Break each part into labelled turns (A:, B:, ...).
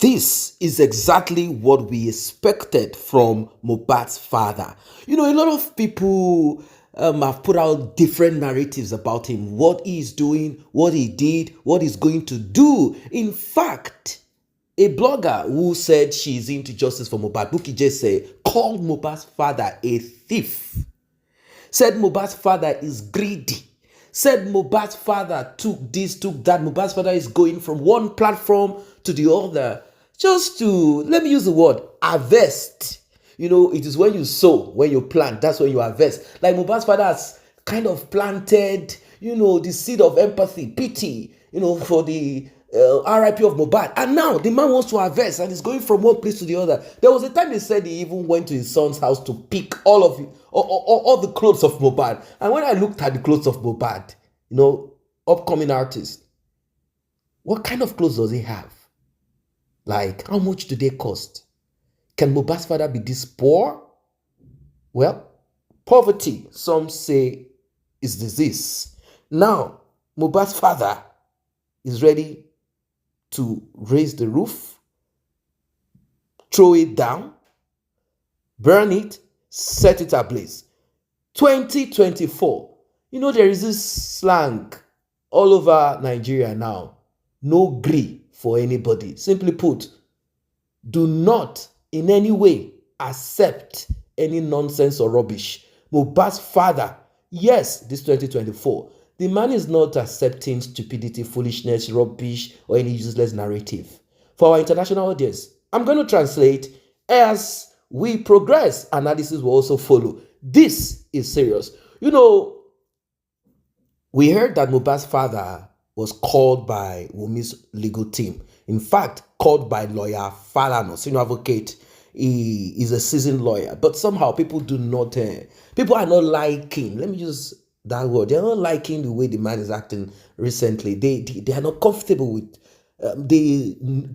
A: This is exactly what we expected from Mohbad's father. A lot of people have put out different narratives about him, what he is doing, what he did, what he's going to do. In fact, a blogger who said she's into justice for Mohbad, Buki Jesse, called Mohbad's father a thief. Said Mohbad's father is greedy. Said Mohbad's father took this, took that. Mohbad's father is going from one platform to the other just to, let me use the word, harvest. It is when you sow, when you plant, that's when you harvest. Like Mohbad's father has kind of planted, the seed of empathy, pity, for the RIP of Mohbad. And now the man wants to harvest and is going from one place to the other. There was a time they said he even went to his son's house to pick all the clothes of Mohbad. And when I looked at the clothes of Mohbad, upcoming artist, what kind of clothes does he have? Like, how much do they cost? Can Mohbad's father be this poor? Well, poverty, some say, is disease. Now, Mohbad's father is ready to raise the roof, throw it down, burn it, set it ablaze. 2024. There is this slang all over Nigeria now. No gree for anybody. Simply put, do not in any way accept any nonsense or rubbish. Mohbad's father, yes, this 2024, the man is not accepting stupidity, foolishness, rubbish, or any useless narrative. For our international audience, I'm going to translate as we progress. Analysis will also follow. This is serious. We heard that Mohbad's father was called by Wunmi's legal team. In fact, called by lawyer Falana, senior advocate. He is a seasoned lawyer. But somehow people people are not liking, let me use that word, they're not liking the way the man is acting recently. They are not comfortable with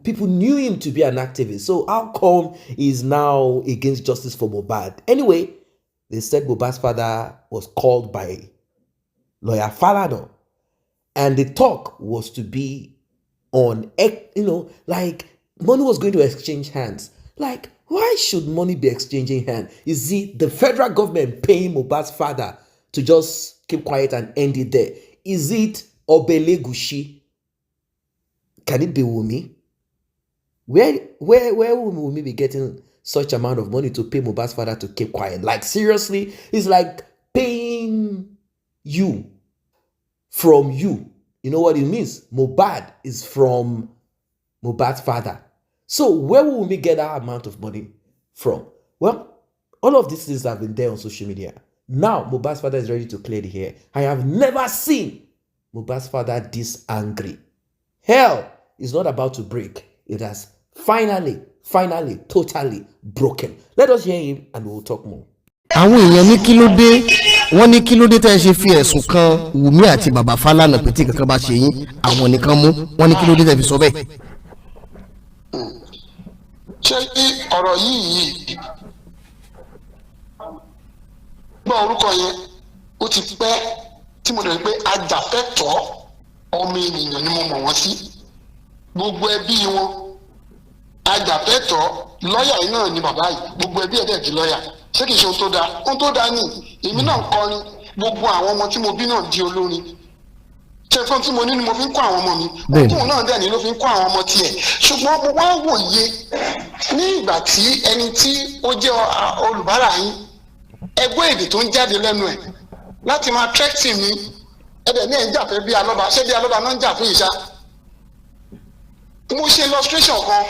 A: people knew him to be an activist. So how come he's now against justice for Mohbad? Anyway, they said Mohbad's father was called by lawyer Falana. And the talk was to be on, like money was going to exchange hands. Like, why should money be exchanging hands? Is it the federal government paying Mohbad's father to just keep quiet and end it there? Is it Obele Gushi? Can it be Wunmi? Where will Wunmi be getting such amount of money to pay Mohbad's father to keep quiet? Like, seriously? It's like paying you from you. You know what it means? Mohbad is from Mohbad's father. So where will we get that amount of money from? Well, all of these things have been there on social media. Now Mohbad's father is ready to clear the hair. I have never seen Mohbad's father this angry. Hell is not about to break. It has finally, totally broken. Let us hear him and we'll talk more.
B: Àwọn èèyàn ní kí ló dé wọ́n ní kí ló dé tẹ́ ṣe fi ẹ̀sùn kan Wunmi àti bàbá Falana pé tí kankan bá ṣe yín àwọn nìkan mú wọ́n ní kí ló dé tẹ́ fi sọ bẹ́ẹ̀.
C: ṣé ọ̀rọ̀ yìí gbọ́ orúkọ yẹn ó ti pẹ́ tí mo rẹ̀ pé ajàfẹ́tọ̀ọ́ ọmọ ènìyàn ni mo mọ̀ wọ́n sí gbogbo ẹbí wọn ajàfẹ́tọ̀ọ́ lọ́ọ̀yà yìí náà ni bàbá yìí gbogbo ẹbí ẹ̀dẹ̀ di lọ́ọ̀yà ṣé kìí ṣe ohun tó dáa ní èmi náà kọrin gbogbo àwọn ọmọ tí mo bí náà di olórin ṣé fún tí mo ní ni mo fi ń kọ́ àwọn ọmọ mi òkú náà dẹ̀ ni ló fi ń kọ́ àwọn ọmọ tiẹ̀ ṣùgbọ́n mo wá wòye ní ìgbà tí ẹni tí ó jẹ́ olùbárà yín ẹgbẹ́ èdè tó ń jáde lẹ́nu ẹ̀ láti máa tẹ́kítì mi ẹ̀dẹ̀ ní ẹ̀ ń jà fẹ́ bí alọ́ba ṣé bí alọ́ba náà ń jà fún ìṣá mo ṣe illustration kan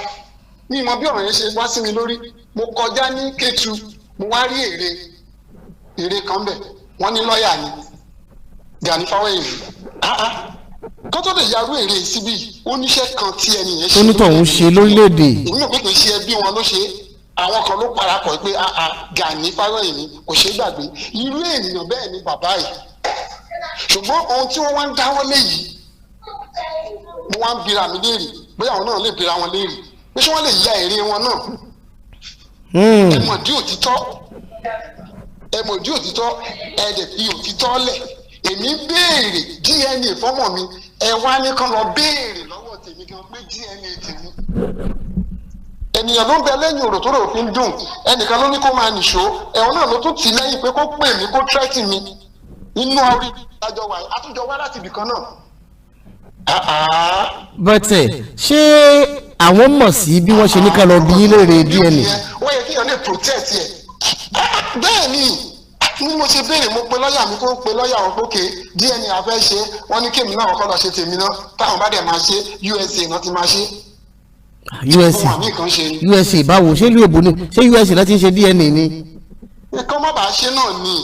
C: ní ìmọ̀ bí ọ̀rọ̀ yẹn ṣe wá sí mi lórí mo kọjá ní Kétu mo wá rí èrè kan bẹ̀ wọ́n ní lọ́ọ̀yà ni Gani Fáwẹ́hìnmí kó tó lè yarú èrè síbí oníṣẹ́ kan tí ẹni yẹn ṣe
B: onítọ̀hún ṣe lórílẹ̀‐èdè.
C: èmi ò pé kì í ṣe ẹbí wọn ló ṣe àwọn kan ló parapọ̀ pé Gani Fáwẹ́hìnmí kò ṣeé gbàgbé irú ènìyàn bẹ́ẹ̀ ni bàbá yìí ṣùgbọ́n ohun tí wọ́n wá ń dáwọ́ lé yìí mo wá ń bira mi léèrè bóyá àwọn náà lè bira wọn léèrè pé ṣé wọ́n lè ya èrè wọn náà ẹmọ̀dí òtítọ́ ẹ̀dẹ̀ fi òtítọ́ lẹ̀ èmi béèrè DNA fọ́mọ mi ẹ wá ní kán lọ béèrè lọ́wọ́ tèmi kan pé DNA tèmi ènìyàn ló ń bẹ lẹ́yìn òrò tó rò fi ń dùn ẹnìkan ló ní kó máa nìṣó ẹ̀wọ̀n náà ló tún tì lẹ́yìn pé kó pè mí kó tírẹ́tì mi inú orí àjọ wà àtúnjọ wá láti ibìkan náà.
B: bọ́tẹ̀ ṣé àwọn mọ̀ sí bí wọ́n ṣe ní ká lọ bí yín lóore DNA.
C: wọ́n yẹ kí èèyàn lè protect ẹ̀ bẹ́ẹ̀ ni mo ṣe béèrè mo pe lọ́ọ̀yà mi kó pe lọ́ọ̀yà wọn pókè DNA afẹ́ ṣe wọ́n ní kémi náà kọ́ lọ ṣe tèmi náà táwọn bá dẹ̀ máa ṣe USA náà ti máa ṣe.
B: USA báwo ṣé ìlú èbó ni ṣé USA láti ṣe DNA ni.
C: kọ́ má bàa ṣe náà ni.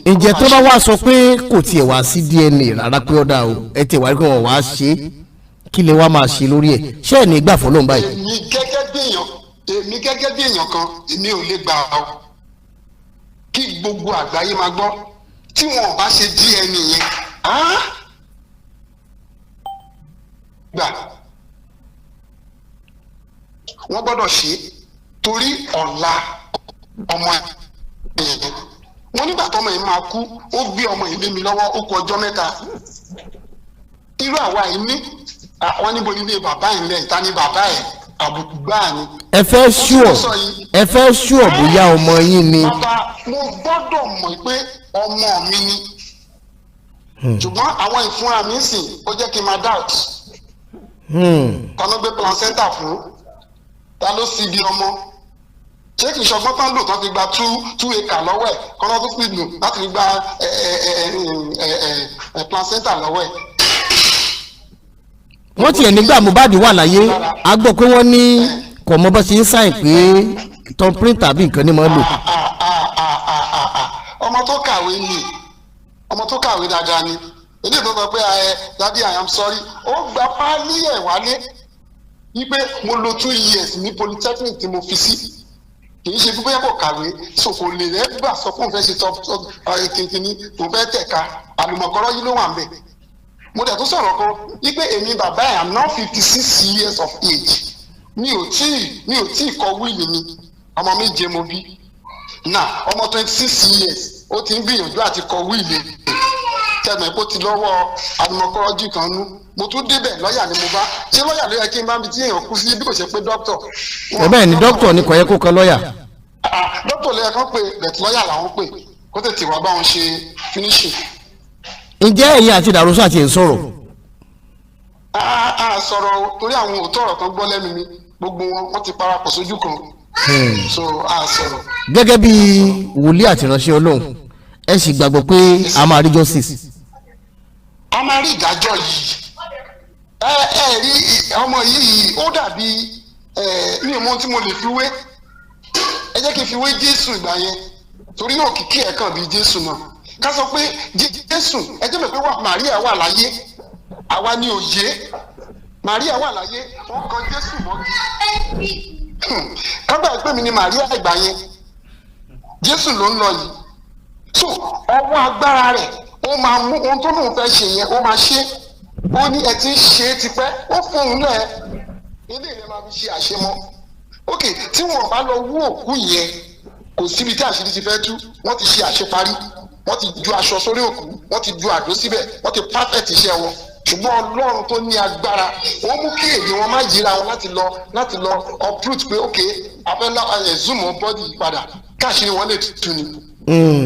B: ǹjẹ́ tó bá wá sọ pé kò tiẹ̀ wá sí DNA rárá pé ọ̀dà o ẹ tiẹ̀ wá rí pé wọ́n wá ṣe kí lè wá máa ṣe lórí ẹ̀ ṣé ẹ̀ ní gbà fọ́ lóun báyìí.
C: èmi gẹ́gẹ́ bí èèyàn kan èmi ò lè gbà ọ́ kí gbogbo àgbáyé máa gbọ́ tí wọn ò bá ṣe DNA yẹn gbà wọ́n gbọ́dọ̀ ṣe torí ọ̀la ọmọ yẹn wọ́n nígbà tọ́mọ yẹn máa kú ó gbé ọmọ yìí lé mi lọ́wọ́ ó kù ọjọ́ mẹ́ta irú àwa yìí ní wọ́n níbo nílé bàbá yìí lẹ́yìn ta ni bàbá ẹ̀ àbùkù gbáà ni.
B: ẹ fẹ́ ṣúọ̀ bóyá ọmọ yín ni.
C: bàbá mo gbọ́dọ̀ mọ̀ pé ọmọ mi ni ṣùgbọ́n àwọn ìfúnra mi sìn ó jẹ́ kí n máa doubt. ta ló gbé placenta fún ta ló sì di ọmọ ṣé kì í ṣọgbọ́n tán lò tán fi gba two acre lọ́wọ́ ẹ̀ kọ́nà tó fi lò láti fi gba placenta lọ́wọ́ ẹ̀.
B: wọ́n tiẹ̀ nígbà Mohbad wà láyé a gbọ́ pé wọ́n ní kò mọ bó ṣe ń sáìn pé tom printer bí nǹkan ní mọ́ lò.
C: ọmọ tó kàwé ni ọmọ tó kàwé dáadáa ni èdè tó sọ pé daddy I am sorry ó gba páálí ẹ̀ wálé wípé mo lò 2 years ní polytechnic tí mo fi sí kì í ṣe bóyá kò kàwé so kò lè rẹ́ gbà sọ fún òun fẹ́ ṣe kínkínní òun fẹ́ tẹ̀ka àlùmọ̀kọ́rọ́ yìí ló wà ń bẹ̀. mo dẹ̀ tún sọ̀rọ̀ kan wípé èmi bàbá ẹ̀ am now 56 years of age mi ò tí ì kọ wíìlì mi ọmọ méje mo bí náà ọmọ 26 years ó ti ń gbìyànjú àti kọ wíìlì tẹ̀mẹ̀ kó ti lọ́wọ́ àlùmọ̀kọ́rọ́ jù kan nú mo tún débẹ̀ lọ́ọ̀yà ni mo bá ṣé lọ́ọ̀yà ló yẹ kí n bá mi tí èèyàn kú sí bí kò ṣe pé dókítọ̀.
B: bẹ́ẹ̀ ni dókítọ̀ ni kò yẹ kó kan lọ́ọ̀yà.
C: dókítọ̀ ló yẹ kán pé bẹ̀tì lọ́ọ̀yà làwọn pè kó tètè wá bá wọn ṣe finishing.
B: ǹjẹ́ ẹ̀yin àti Dàrúsà ti ń sọ̀rọ̀.
C: a sọ̀rọ̀ torí àwọn òótọ́ ọ̀rọ̀ kan gbọ́ lẹ́nu mi gbogbo wọn ti parapọ̀ sójú kan so a sọ̀rọ̀.
B: gẹ́gẹ́ bí wòlíì àti ìránṣẹ́ Ọlọ́run ẹ sì gbàgbọ́ pé a máa rí justice.
C: a máa rí ìdájọ́ yìí ẹ rí ọmọ yìí ó dàbí mi ò mọ tí mo lè fi wé ẹ jẹ́ kí n fi wé Jésù ìgbà yẹn torí náà kìkì ẹ̀ kàn bí Jésù náà ká sọ pé Jésù ẹ jẹ́ mi pé Màríà wà láyé àwa ni òye Màríà wà láyé wọ́n kan Jésù mọ́gi kábà pé mi ni Màríà ìgbà yẹn Jésù ló ń lọ yìí so ọwọ́ agbára rẹ̀ ó máa mú ohun tó lóun fẹ́ ṣe yẹn ó máa ṣe ó ní ẹ ti ń ṣe é tipẹ́ ó fún un náà ilé ìrẹ́ máa fi ṣe àṣemọ́ ok tí wọn bá lọ wú òkú yẹn kò síbi tí àṣírí ti fẹ́ tú wọ́n ti ṣe àṣeparí wọ́n ti ju aṣọ sórí òkú wọ́n ti ju àdó síbẹ̀ wọ́n ti perfect iṣẹ́ wọn ṣùgbọ́n Ọlọ́run tó ní agbára wọ́n mú kí èdè wọn má yíra wọn láti lọ uproot pé ok afẹ́lá zoom on body padà káàṣírí wọn lè tú ni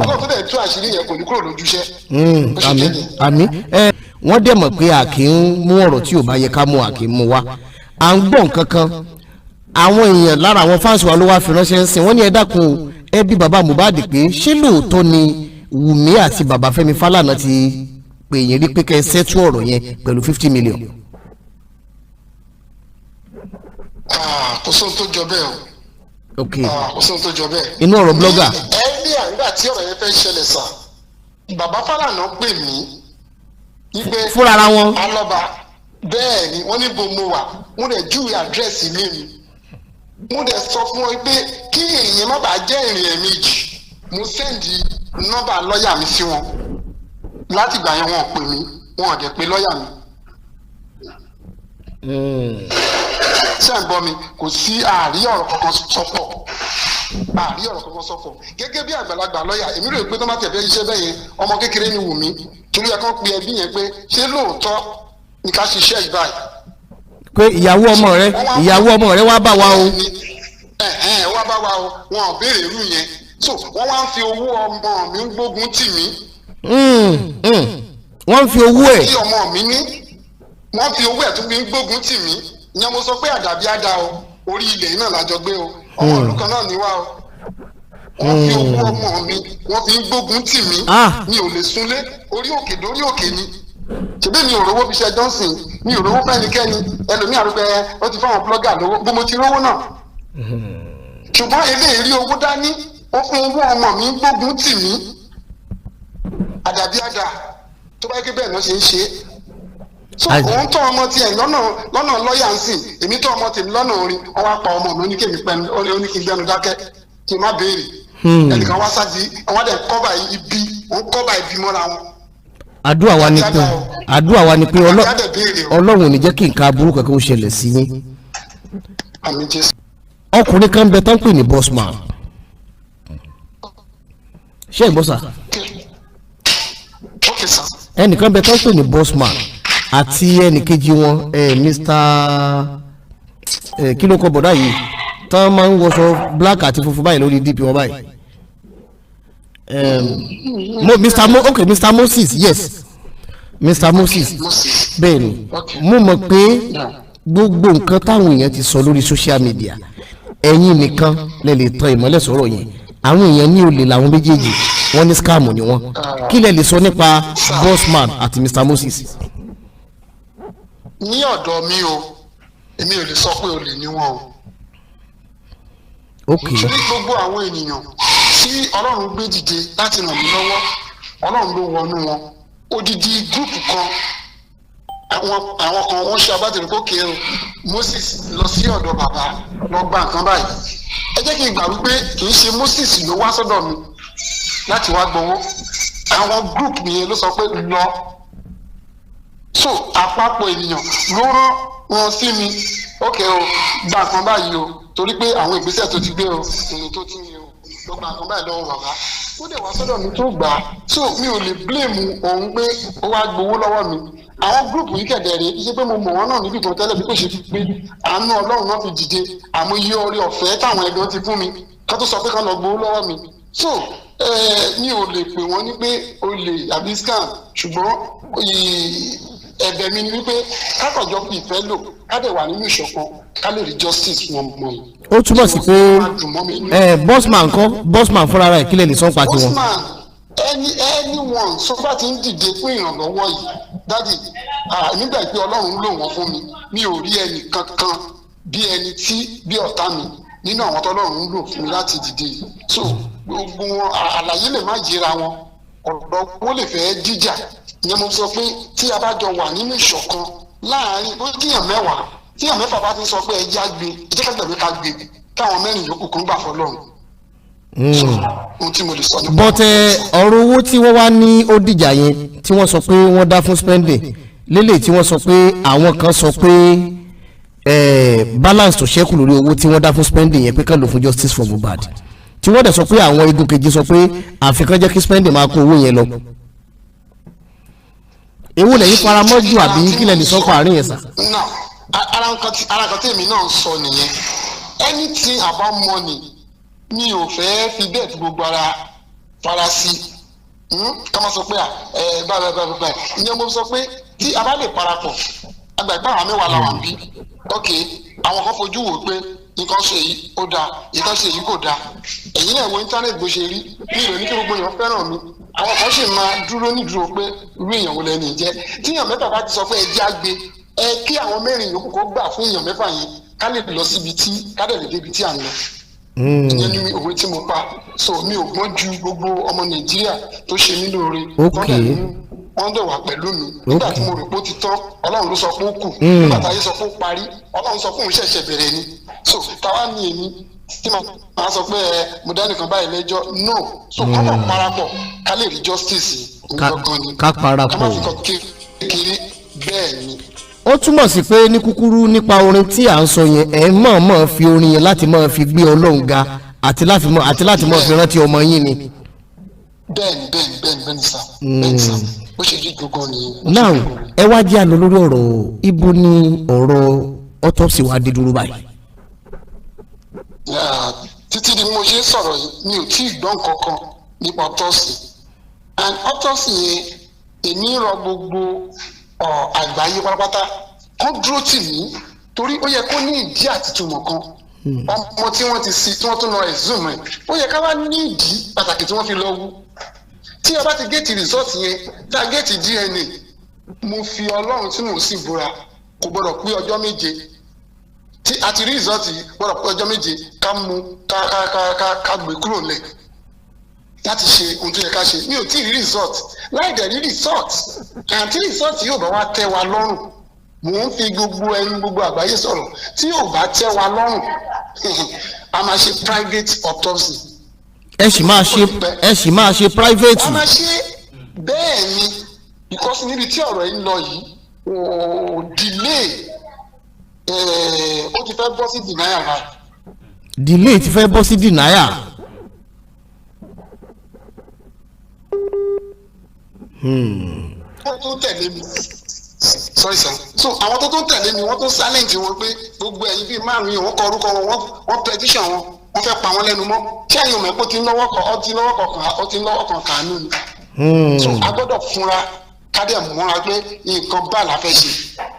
C: Ọlọ́run tó dẹ̀ tú àṣírí yẹn kò ní kúrò lójúṣẹ́.
B: àmín wọ́n dẹ̀ mọ̀ pé a kì í mú ọ̀rọ̀ tí ò bá yẹ ká mú a kì í mú wa à ń gbọ́ nǹkan kan àwọn èèyàn lára àwọn fáǹsì wa ló wá fi ránṣẹ́ ń sìn wọ́n ní ẹ dákun o ẹ bí bàbá Mohbad pé ṣé lóòótọ́ ni Wùmí àti bàbá Fẹ́mi Fálànà ti pè yín rí pé kẹ́ ẹ sẹ́tú ọ̀rọ̀ yẹn pẹ̀lú 50 million.
C: kò sóhun tó jọ bẹ́ẹ̀ o kò sóhun tó jọ bẹ́ẹ̀.
B: inú ọ̀rọ̀ blogger.
C: ẹ ní àgbà tí ọ̀rọ̀ yẹn fẹ́ ṣẹlẹ̀ sà bàbá Fálànà pè mí
B: fúnra ara wọn.
C: alọba bẹ́ẹ̀ ni wọ́n ní bo mo wà mo dẹ̀ júwe àdírẹ́sì ilé mi mo dẹ̀ sọ fún wọn pé kí èèyàn má bàa jẹ́ ìrìn ẹ̀mejì mo sẹ́ndì nọ́mbà lọ́ọ̀yà mi sí wọn láti ìgbà yẹn wọn ò pè mí wọn ò dẹ̀ pé lọ́ọ̀yà mi. ṣé ẹ̀ ń gbọ́ mi kò sí àárí ọ̀rọ̀ kankan sọ́pọ̀ gẹ́gẹ́ bí àgbàlagbà lọ́ọ̀yà èmi rò pé tó má tẹ̀ fẹ́ iṣẹ́ bẹ́ẹ̀ yẹn ọmọ kékeré ni Wùmí torí ẹ kàn pe ẹbí yẹn pé ṣé lóòótọ́ ní ká ṣiṣẹ́ ìbáyìí.
B: pé ìyàwó ọmọ rẹ wá bá wa o.
C: wá bá wa o wọn ò béèrè irú yẹn so wọ́n wá ń fi owó ọmọ mi ń gbógun tì mí.
B: wọ́n ń fi owó ẹ̀.
C: kí ọmọ mi ní wọ́n fi owó ẹ̀ tún fi ń gbógun tì mí ìyẹn mo sọ pé àdàbí àdá o orí ilẹ̀ náà lájọ gbé o ọmọ ìlú kan náà ní wá o wọ́n fi owó ọmọ mi wọ́n fi ń gbógun tì mí mi ò lè súnlé orí òkè dórí òkè ni ṣebí mi ò rówó fi ṣe Johnson mi ò rówó fẹ́nikẹ́ni ẹlòmíà rúbẹ ó ti fáwọn blọ́gà lówó bó mo ti rówó náà ṣùgbọ́n eléyìí rí owó dání ó fún owó ọmọ mi ń gbógun tì mí àdàbí àdá tó bá yẹ kí bẹ́ẹ̀ náà ṣe ń ṣe so òun tọ́ ọmọ tiẹ̀ lọ́nà lọ́ọ̀yà ń sìn èmi tọ́ ọmọ tèmi lọ́nà orin wọ́n wá pa ọmọ mi oníkèmí pẹ́ẹ́nu oníkèmí gbẹ́nu dákẹ́ kí n má béèrè ẹnìkan wá sáàdì àwọn àdẹ kọ́bà ibi wọ́n kọ́bà ibi mọ́ra wọn.
B: àdúrà wa ni pé Ọlọ́run ò ní jẹ́ kí nǹkan aburú kankan ó ṣẹlẹ̀ sí yín.
C: àmín Jésù.
B: ọkùnrin kan bẹ tán pè ní bossman ṣé ìbọ́sà ẹnìkan bẹ tán pè ní bossman àti ẹnìkejì wọn Mr. kí ló kọ bọ̀dá yìí tán máa ń wọṣọ black àti funfun báyìí lórí dp wọn báyìí Mr. Moses yes Mr. Moses bẹ́ẹ̀ ni mo mọ̀ pé gbogbo nǹkan táwọn èèyàn ti sọ lórí social media ẹ̀yin nìkan lè lè tan ìmọ́lẹ̀ sọ̀rọ̀ yẹn àwọn èèyàn ní olè làwọn méjèèjì wọ́n ní scam ni wọ́n kí lẹ lè sọ nípa bossman àti Mr. Moses.
C: ní ọ̀dọ̀ mi o èmi ò lè sọ pé olè ni wọ́n o.
B: ok
C: nítorí gbogbo àwọn ènìyàn tí Ọlọ́run gbé dìde láti ràn mí lọ́wọ́ Ọlọ́run ló wọnú wọn odidi gúrùpù kan àwọn kan wọ́n ṣe abátẹ̀rẹ̀ kó kéèrò Moses lọ sí ọ̀dọ̀ bàbá lọ gba nǹkan báyìí ẹ jẹ́ kí n gbà wípé kì í ṣe Moses ló wá sọ́dọ̀ mi láti wá gbowó àwọn gúrùpù yẹn ló sọ pé lọ so àpapọ̀ ènìyàn ló rán wọn sí mi ókè o gba nǹkan báyìí o torí pé àwọn ìgbésẹ̀ tó ti gbé o ìrìn tó ti ní o lọ gba nǹkan báyìí lọ́wọ́ bàbá ó dẹ̀ wá sọ́dọ̀ mi tó gbà á so mi ò lè blame òun pé ó wá gbowó lọ́wọ́ mi àwọn gúrùpù yìí kẹ̀dẹ̀ rèé iṣẹ́ pé mo mọ̀ wọ́n náà níbi kan tẹ́lẹ̀ bí kò ṣe fi pé àánú Ọlọ́run náà fi dìde àmọ́ iye oore ọ̀fẹ́ táwọn ẹgbẹ́ ti fún mi ká tó sọ pé ká lọ gbowó lọ́wọ́ mi so mi ò lè pè wọ́n ní pé olè àbí scam ṣùgbọ́n ẹ̀bẹ̀ mi ni wípé kákọ̀jọ́ fi ìfẹ́ lò ká dẹ̀ wà nínú ìṣọ̀kan ká lè rí justice fún ọmọ yìí.
B: ó túmọ̀ sí pé bossman kọ́ bossman fúnra rẹ̀ kílẹ̀ lè sọ́n pa tiwọn.
C: bossman anyone sọfà ti ń dìde fún ìrànlọ́wọ́ yìí dádì nígbà pé Ọlọ́run lò wọ́n fún mi mi ò rí ẹnì kankan bí ẹni tí bí ọ̀tá mi nínú àwọn tọ́lọ́run lò fún mi láti dìde yìí so gbogbo àlàyé lè má yẹra wọn ọ̀rọ̀ wọn lè fẹ́ jíjà ìyẹn mo sọ pé tí a bá jọ wà nínú ìṣọ̀kan láàárín bó tíyàn mẹ́wàá tíyàn mẹ́fà bá ti sọ pé ẹjẹ́ á gbé ẹjẹ́ ká gbẹ̀mí ká gbé káwọn mẹ́rin yòókù kan gbà fọlọ́run. ohun tí mo lè sọ nípa.
B: bọ́tẹ̀ ọ̀rọ̀ owó tí wọ́n wá ní ó dìjà yẹn tí wọ́n sọ pé wọ́n dá fún spending lélẹ̀ tí wọ́n sọ pé àwọn kan sọ pé balance tó ṣẹ́kù lórí owó tí wọ́n dá fún spending yẹn pé kán lò fún justice for Mohbad tí wọ́n dẹ̀ sọ pé àwọn igun kejì sọ pé àfikán jẹ́ kí spending máa kó owó yẹn lọ. èwo lẹ́yìn faramọ́ jù àbí kílẹ̀ ní sọ́kọ̀ àárín yẹn sà.
C: ara nǹkan tí èmi náà ń sọ nìyẹn anything about money mi ò fẹ́ fi bẹ́ẹ̀ tí gbogbo ara fara sí ká má sọ pé báyìí ìyẹn mo sọ pé tí a bá lè parapọ̀ àgbà ìpá àwọn mẹ́wàá làwọn bí ok àwọn kan fojú wò pé nǹkan ṣe yìí ó dáa nǹkan ṣe yìí kò dáa ẹ̀yin náà wo íńtánẹ́ẹ̀tì bó ṣe rí mi ò ní kí gbogbo èèyàn fẹ́ràn mi àwọn kan sì máa dúró nídúró pé irú èèyàn wo lẹ́nu jẹ́ tíyàn mẹ́fà bá ti sọ pé ẹjẹ́ àgbẹ̀ kí àwọn mẹ́rin yòókù kó gbà fún èèyàn mẹ́fà yẹn ká lè lọ síbi tí ká dẹ̀ lè débi tí à ń lọ. ìyẹn ni òwe tí mo pa so mi ò gbọ́n ju gbogbo ọmọ Nàìjíríà tó ṣe mí lóore wọ́n dẹ̀ wà pẹ̀lú mi nígbà tí mo rò pé ó ti tán Ọlọ́run ló sọ pé ó kù nígbà táyé sọ pé ó parí Ọlọ́run sọ pé òun ṣẹ̀ṣẹ̀ bẹ̀rẹ̀ ni so táwa ní èmi tí mo máa sọ pé mo dá nìkan báyìí lẹ́jọ́ no so kọ́mọ̀ parapọ̀ ká lè rí justice nǹkan ni
B: ká parapọ̀
C: ká má fi kọ́ kékeré bẹ́ẹ̀ ni.
B: ó túmọ̀ sí pé ní kúkúrú nípa orin tí à ń sọ yẹn ẹ̀ mọ̀ọ́mọ̀ fi orin yẹn láti máa fi gbé Ọlọ́run ga àti láti máa fi rántí ọmọ yín ni.
C: bẹ́ẹ̀ni sá bẹ́ẹ̀ni sá bó ṣe rí gbogbo nìyẹn.
B: now ẹ wá jẹ́ àlọ́ lórí ọ̀rọ̀ ibo ni ọ̀rọ̀ autopsy wa dé dúró báyìí.
C: Títí di mo ṣe sọ̀rọ̀ yìí mi ò tí ì gbọ́ kankan nípa autopsy and autopsy yẹn èmi rọ gbogbo àgbáyé pátápátá kó dúró tì mí torí ó yẹ kó ní ìdí àtìtúmọ̀ kan ọmọ tí wọ́n ti sí tí wọ́n tún lọ exhume ẹ̀ ó yẹ ká wá ní ìdí pàtàkì tí wọ́n fi lọ wú tí a bá ti géètì result yẹn tá a géètì DNA mo fi Ọlọ́run tí mò ń sì búra kò gbọdọ̀ pé ọjọ́ méje tí a ti rí result yìí gbọdọ̀ pé ọjọ́ méje ká mú ká gbé kúrò lẹ̀ láti ṣe ohun tó yẹ ká ṣe mi ò tí ì rí result láì dẹ̀ rí result àti result yóò bá wá tẹ́ wa lọ́rùn mò ń fi gbogbo ẹnu gbogbo àgbáyé sọ̀rọ̀ tí yóò bá tẹ́ wa lọ́rùn a máa ṣe private autopsy.
B: ẹ sì máa ṣe private.
C: a máa ṣe bẹ́ẹ̀ ni because níbi tí ọ̀rọ̀ yìí ń lọ yìí delay ó ti fẹ́ bọ́ sí denial náà.
B: delay ti fẹ́ bọ́ sí denial.
C: wọ́n tún tẹ̀lé mi sorry sir so àwọn tó tún tẹ̀lé mi wọ́n tún silent wọn pé gbogbo ẹ̀yin bíi márùn-ún yìí wọ́n kọ orúkọ wọn wọ́n petition wọn wọ́n fẹ́ pa wọ́n lẹ́nu mọ́ ṣé ẹ̀yin ọmọ ẹ̀kọ́ ti lọ́wọ́ kan kàánú ni. So a gbọ́dọ̀ fúnra ká dẹ̀ múra pé nǹkan bá la fẹ́ ṣe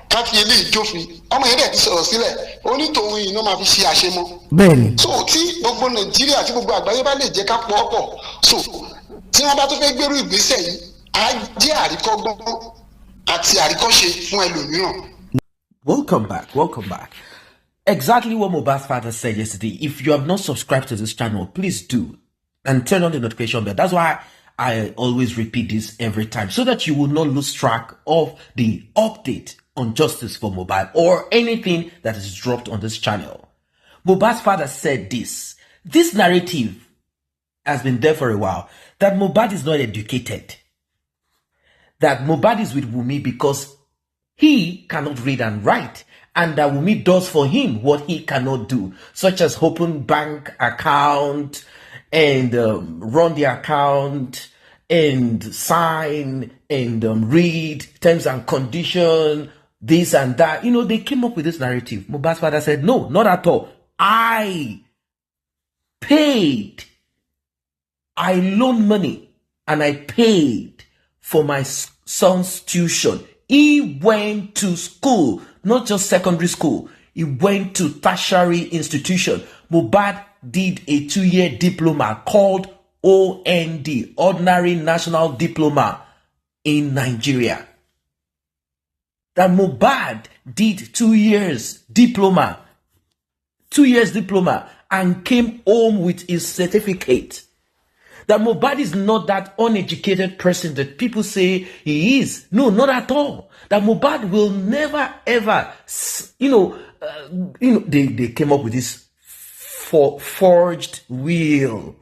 C: ká fi eléyìí jófin ọmọ yẹn dẹ̀ ti sọ̀rọ̀ sílẹ̀ onítòun yìí ló máa fi ṣe àṣemọ́.
B: bẹ́ẹ̀ni.
C: So tí gbogbo Nàìjíríà tí gbogbo àgbáyé bá lè jẹ́ ká pọ̀ pọ̀ so tí wọ́n bá tó fẹ́ gbèrú ìgbésẹ̀ yìí á jẹ́ àríkọ́gbọ́n àti àríkọ́ṣe fún ẹlòmíràn.
A: Welcome back. Exactly what Mohbad's father said yesterday. If you have not subscribed to this channel, please do and turn on the notification bell. That's why I always repeat this every time, so that you will not lose track of the update on justice for Mohbad or anything that is dropped on this channel. Mohbad's father said this narrative has been there for a while, that Mohbad is not educated, that Mohbad is with Wunmi because he cannot read and write, and that Wunmi does for him what he cannot do, such as open bank account and run the account and sign and read terms and conditions, this and that. You know, they came up with this narrative. Mohbad's father said, no, not at all. I loaned money and I paid for my son's tuition. He went to school, not just secondary school. He went to tertiary institution. Mohbad did a 2-year diploma called OND, Ordinary National Diploma in Nigeria. That Mohbad did 2 years diploma and came home with his certificate. That Mohbad is not that uneducated person that people say he is. No, not at all. That Mohbad will never ever, they came up with this forged will.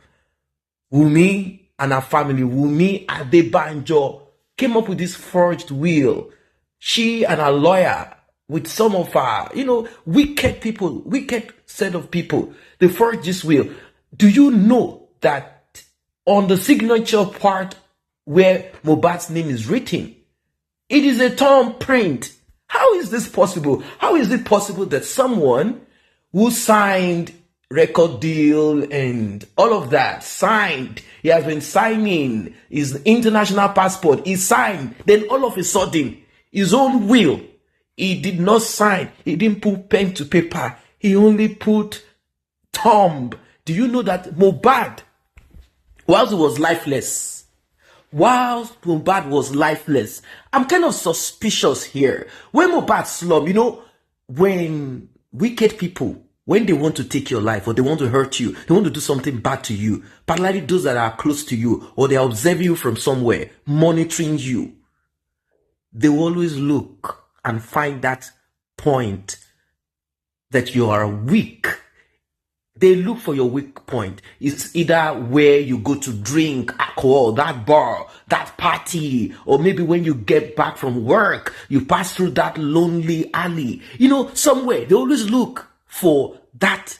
A: Wunmi and her family, Wunmi Adebanjo, came up with this forged will. She and her lawyer, with some of her, wicked set of people, they forged this will. Do you know that on the signature part where Mohbad's name is written, it is a thumbprint? How is this possible? How is it possible that someone who signed record deal and all of that, he has been signing his international passport, he signed, then all of a sudden, his own will, he did not sign, he didn't put pen to paper, he only put thumb. Do you know that Mohbad, whilst he was lifeless, I'm kind of suspicious here. When Mohbad slum, when wicked people, when they want to take your life or they want to hurt you, they want to do something bad to you, particularly those that are close to you or they are observing you from somewhere, monitoring you, they will always look and find that point that you are weak. They look for your weak point. It's either where you go to drink alcohol, that bar, that party, or maybe when you get back from work, you pass through that lonely alley. Somewhere. They always look for that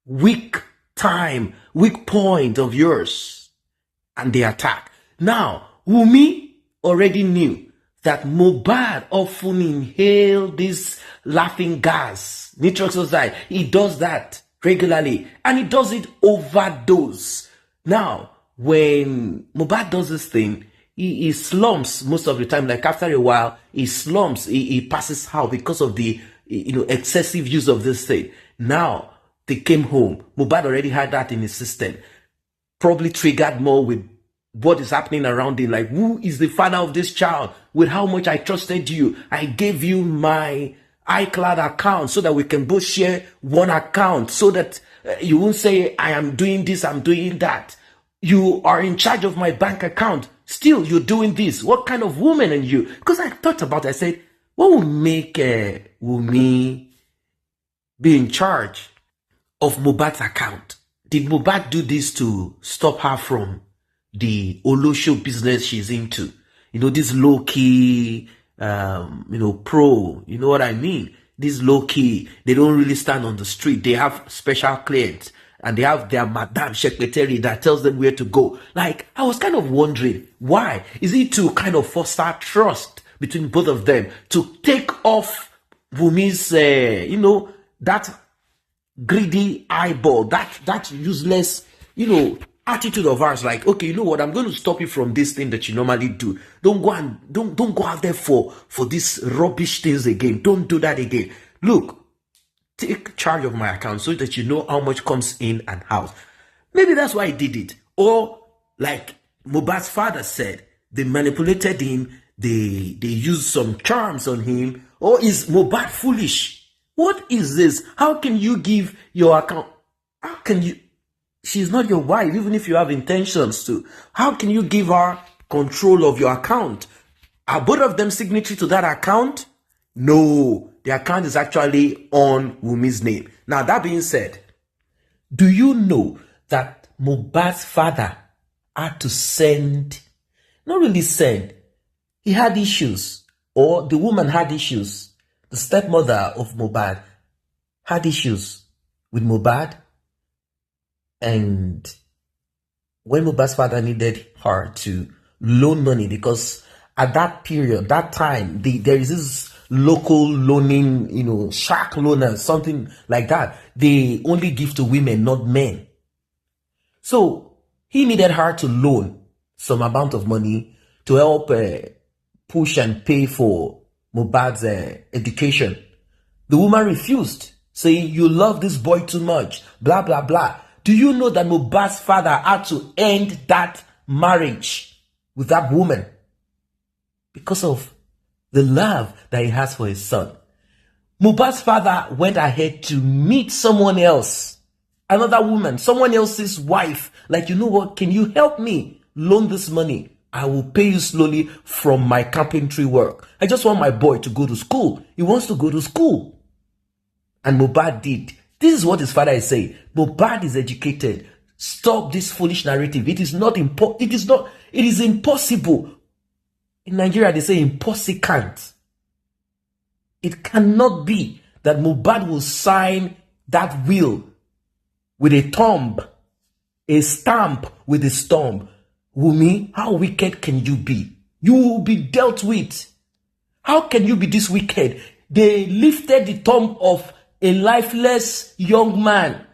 A: weak point of yours, and they attack. Now, Wunmi already knew that Mohbad often inhaled this laughing gas, nitrous oxide. He does that regularly, and he does it overdose. Now, when Mohbad does this thing, he slumps most of the time. Like after a while, he slumps. He passes out because of the excessive use of this thing. Now they came home. Mohbad already had that in his system. Probably triggered more with what is happening around him. Like, who is the father of this child? With how much I trusted you, I gave you my iCloud account so that we can both share one account, so that you won't say I am doing this, I'm doing that. You are in charge of my bank account. Still, you're doing this. What kind of woman are you? Because I thought about it. I said, what would make Wunmi be in charge of Mohbad's account? Did Mohbad do this to stop her from the Olosho business she's into? This low-key, pro, you know what I mean? This low-key, they don't really stand on the street. They have special clients, and they have their madam secretary that tells them where to go. Like, I was kind of wondering, why? Is it to kind of foster trust between both of them, to take off Wunmi's, that greedy eyeball, that useless, attitude of ours, like, okay, you know what, I'm going to stop you from this thing that you normally do. Don't go out there for these rubbish things again. Don't do that again. Look, take charge of my account so that you know how much comes in and out. Maybe that's why he did it. Or like Mohbad's father said, they manipulated him, they used some charms on him. Or is Mohbad foolish? What is this? How can you give your account? How can you? She's not your wife, even if you have intentions to. How can you give her control of your account? Are both of them signatory to that account? No, the account is actually on Wunmi's name. Now, that being said, do you know that Mohbad's father had to send, not really send, he had issues, or the woman had issues. The stepmother of Mohbad had issues with Mohbad. And when Mohbad's father needed her to loan money, because at that period, that time, there is this local loaning, shark loaners, something like that. They only give to women, not men. So he needed her to loan some amount of money to help push and pay for Mohbad's education. The woman refused, saying, you love this boy too much, blah, blah, blah. Do you know that Mohbad's father had to end that marriage with that woman because of the love that he has for his son? Mohbad's father went ahead to meet someone else, another woman, someone else's wife. Like, you know what? Can you help me loan this money? I will pay you slowly from my carpentry work. I just want my boy to go to school. He wants to go to school. And Mohbad did. This is what his father is saying. Mohbad is educated. Stop this foolish narrative. It is impossible. In Nigeria, they say impossible. It cannot be that Mohbad will sign that will with a thumb, a stamp with a stump. Wunmi, how wicked can you be? You will be dealt with. How can you be this wicked? They lifted the thumb of a lifeless young man,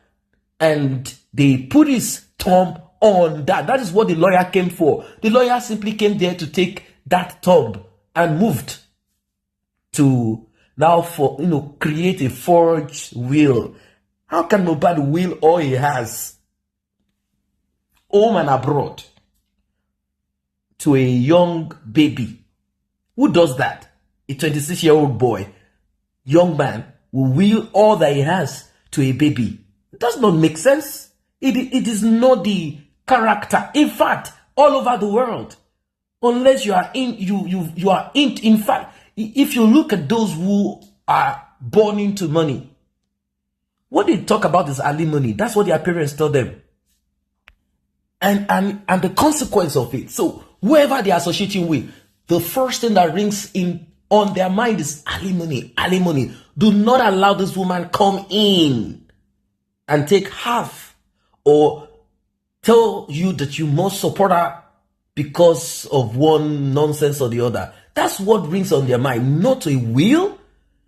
A: and they put his thumb on that. That is what the lawyer came for. The lawyer simply came there to take that thumb and moved to now create a forged will. How can Mohbad will all he has, home and abroad, to a young baby? Who does that? A 26-year-old boy, young man, will will all that he has to a baby. It does not make sense. It is not the character. In fact, all over the world, unless you are in fact, if you look at those who are born into money, what they talk about is alimony. That's what their parents tell them. And the consequence of it. So whoever they are associating with, the first thing that rings in on their mind is alimony, alimony. Do not allow this woman come in and take half or tell you that you must support her because of one nonsense or the other. That's what rings on their mind, not a will.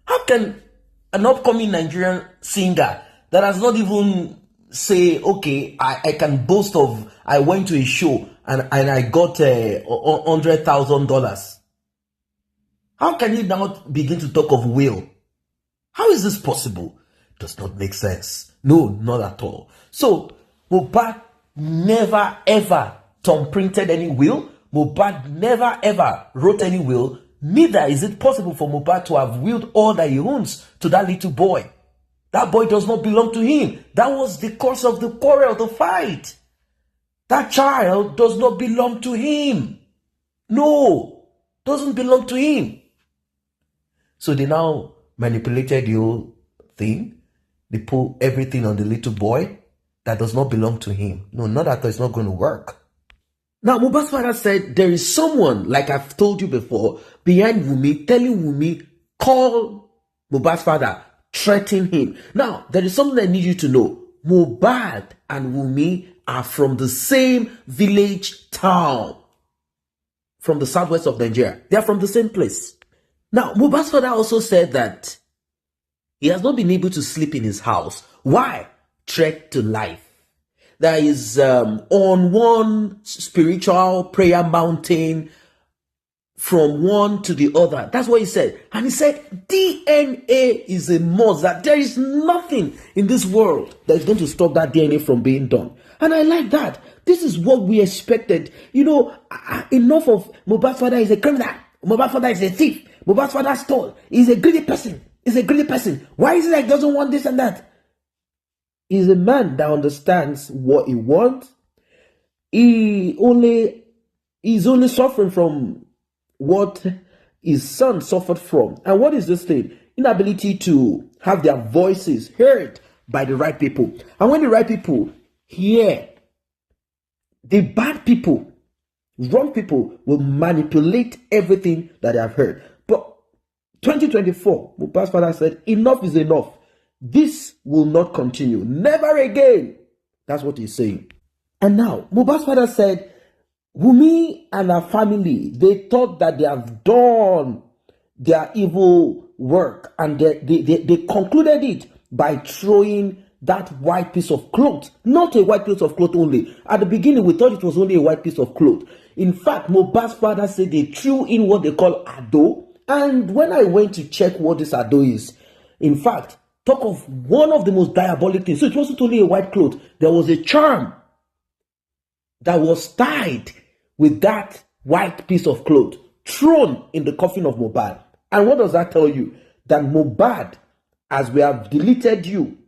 A: How can an upcoming Nigerian singer that has not even say, okay, I can boast of, I went to a show and I got $100,000. How can you now begin to talk of will? How is this possible? Does not make sense. No, not at all. So, Mohbad never ever thumbprinted any will. Mohbad never ever wrote any will. Neither is it possible for Mohbad to have willed all that he owns to that little boy. That boy does not belong to him. That was the cause of the quarrel, the fight. That child does not belong to him. No, doesn't belong to him. So they now manipulated the whole thing. They put everything on the little boy that does not belong to him. No, not that it's not going to work. Now, Mohbad's father said there is someone, like I've told you before, behind Wunmi, telling Wunmi, call Mohbad's father, threaten him. Now, there is something I need you to know. Mohbad and Wunmi are from the same village town from the southwest of Nigeria. They are from the same place. Now, Mohbad's father also said that he has not been able to sleep in his house. Why? Threat to life. There is on one spiritual prayer mountain from one to the other. That's what he said. And he said DNA is a must, that there is nothing in this world that is going to stop that DNA from being done. And I like that. This is what we expected. You know, enough of Mohbad's father is a criminal. Mohbad's father is a thief. Mohbad's father stole. He's a greedy person. He's a greedy person. Why is it like he doesn't want this and that? He's a man that understands what he wants. He's only suffering from what his son suffered from. And what is this thing? Inability to have their voices heard by the right people. And when the right people hear, the bad people, wrong people, will manipulate everything that they have heard. But 2024, Mohbad's father said, enough is enough. This will not continue. Never again. That's what he's saying. And now, Mohbad's father said, Wunmi and her family, they thought that they have done their evil work, and they concluded it by throwing that white piece of cloth. Not a white piece of cloth only. At the beginning, we thought it was only a white piece of cloth. In fact, Mohbad's father said they threw in what they call ado. And when I went to check what this ado is, in fact, talk of one of the most diabolic things. So it wasn't only a white cloth. There was a charm that was tied with that white piece of cloth thrown in the coffin of Mohbad. And what does that tell you? That Mohbad, as we have deleted you,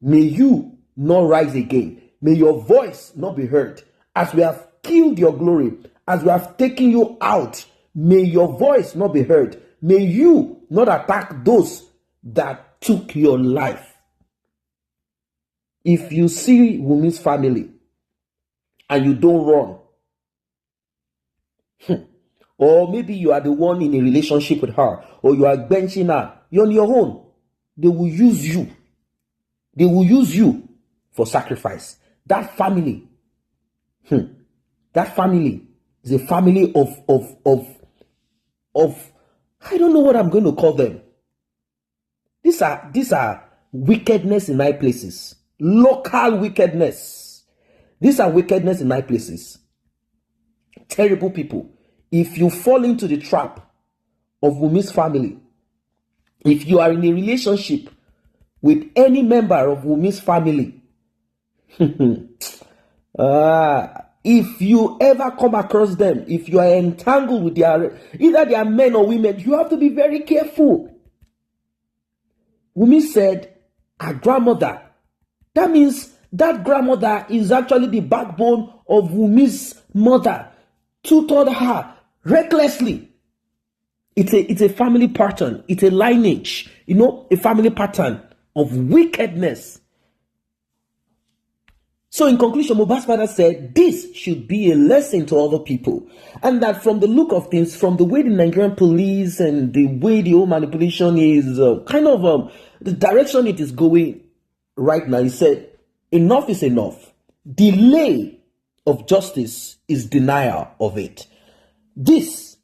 A: may you not rise again. May your voice not be heard. As we have killed your glory, as we have taken you out, may your voice not be heard. May you not attack those that took your life. If you see Wunmi's family and you don't run, or maybe you are the one in a relationship with her, or you are benching her, you're on your own. They will use you. They will use you for sacrifice. That family, that family is a family of I don't know what I'm going to call them. These are wickedness in high places. Local wickedness. These are wickedness in high places. Terrible people. If you fall into the trap of Wunmi's family, if you are in a relationship with any member of Wunmi's family, if you ever come across them, if you are entangled with either they are men or women, you have to be very careful. Wunmi said her grandmother. That means that grandmother is actually the backbone of Wunmi's mother, tutored her recklessly. It's a family pattern. It's a lineage, a family pattern of wickedness. So in conclusion, Mohbad's father said this should be a lesson to other people. And that from the look of things, from the way the Nigerian police and the way the whole manipulation is the direction it is going right now, he said, enough is enough. Delay of justice is denial of it. This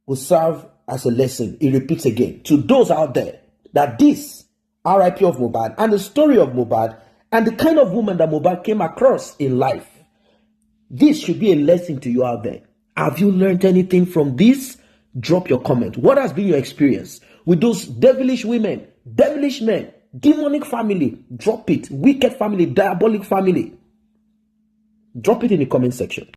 A: will serve as a lesson, it repeats again, to those out there that this RIP of Mohbad and the story of Mohbad and the kind of woman that Mohbad came across in life, this should be a lesson to you out there. Have you learned anything from this? Drop your comment. What has been your experience with those devilish women, devilish men, demonic family? Drop it. Wicked family, diabolic family. Drop it in the comment section.